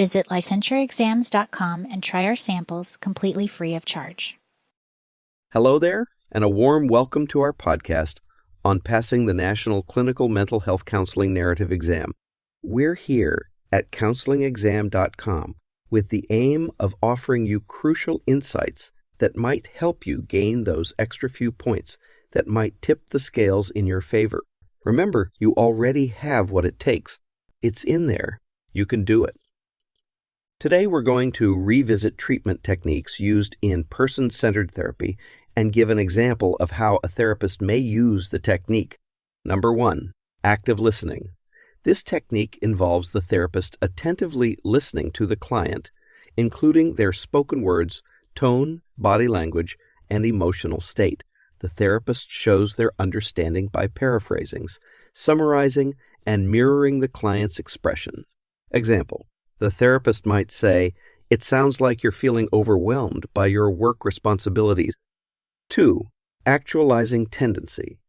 Visit licensureexams.com and try our samples completely free of charge. Hello there, and a warm welcome to our podcast on passing the National Clinical Mental Health Counseling Narrative Exam. We're here at counselingexam.com with the aim of offering you crucial insights that might help you gain those extra few points that might tip the scales in your favor. Remember, you already have what it takes. It's in there. You can do it. Today we're going to revisit treatment techniques used in person-centered therapy and give an example of how a therapist may use the technique. Number 1, active listening. This technique involves the therapist attentively listening to the client, including their spoken words, tone, body language, and emotional state. The therapist shows their understanding by paraphrasings, summarizing, and mirroring the client's expression. Example: the therapist might say, "It sounds like you're feeling overwhelmed by your work responsibilities." 2. Actualizing tendency.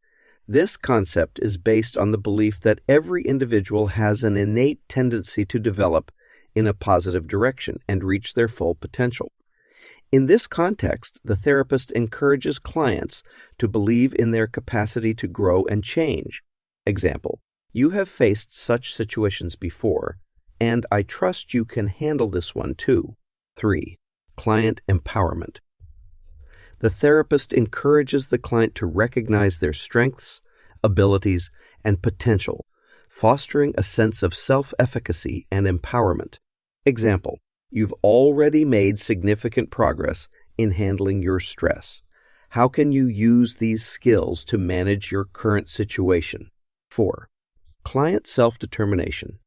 This concept is based on the belief that every individual has an innate tendency to develop in a positive direction and reach their full potential. In this context, the therapist encourages clients to believe in their capacity to grow and change. Example: you have faced such situations before, and I trust you can handle this one too. 3. Client empowerment. The therapist encourages the client to recognize their strengths, abilities, and potential, fostering a sense of self-efficacy and empowerment. Example: you've already made significant progress in handling your stress. How can you use these skills to manage your current situation? 4. Client self-determination.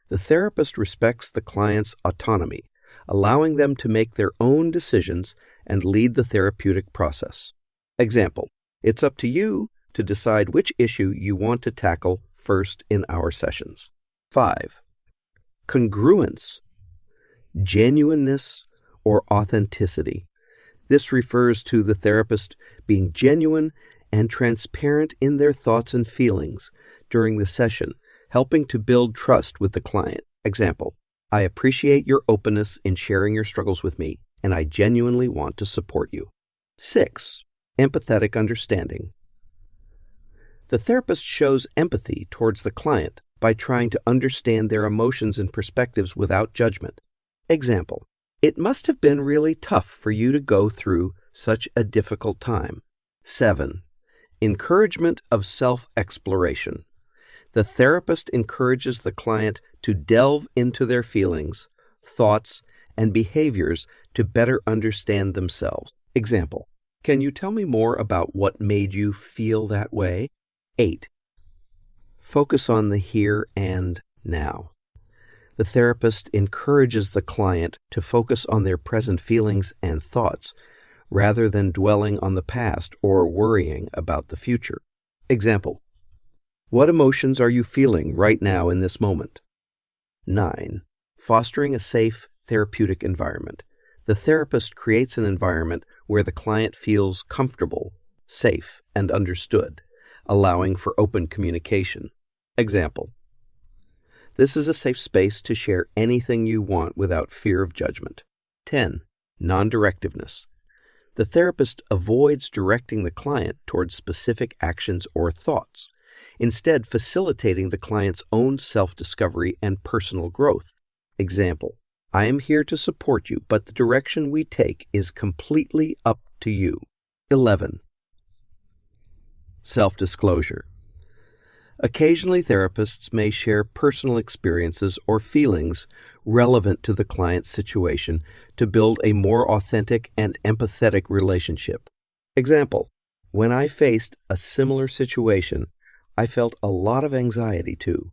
The therapist respects the client's autonomy, allowing them to make their own decisions and lead the therapeutic process. Example: it's up to you to decide which issue you want to tackle first in our sessions. 5. Congruence, genuineness, or authenticity. This refers to the therapist being genuine and transparent in their thoughts and feelings during the session, helping to build trust with the client. Example: I appreciate your openness in sharing your struggles with me, and I genuinely want to support you. 6. Empathetic understanding. The therapist shows empathy towards the client by trying to understand their emotions and perspectives without judgment. Example: it must have been really tough for you to go through such a difficult time. 7. Encouragement of self-exploration. The therapist encourages the client to delve into their feelings, thoughts, and behaviors to better understand themselves. Example: can you tell me more about what made you feel that way? 8. Focus on the here and now. The therapist encourages the client to focus on their present feelings and thoughts rather than dwelling on the past or worrying about the future. Example: what emotions are you feeling right now in this moment? 9. Fostering a safe therapeutic environment. The therapist creates an environment where the client feels comfortable, safe, and understood, allowing for open communication. Example: this is a safe space to share anything you want without fear of judgment. 10. Non-directiveness. The therapist avoids directing the client towards specific actions or thoughts, instead facilitating the client's own self-discovery and personal growth. Example: I am here to support you, but the direction we take is completely up to you. 11. Self-disclosure. Occasionally, therapists may share personal experiences or feelings relevant to the client's situation to build a more authentic and empathetic relationship. Example: when I faced a similar situation, I felt a lot of anxiety too.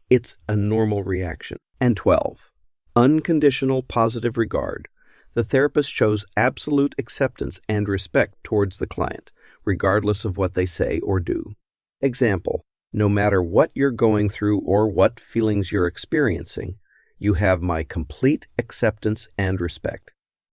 It's a normal reaction. And 12. Unconditional positive regard. The therapist shows absolute acceptance and respect towards the client, regardless of what they say or do. Example: no matter what you're going through or what feelings you're experiencing, you have my complete acceptance and respect.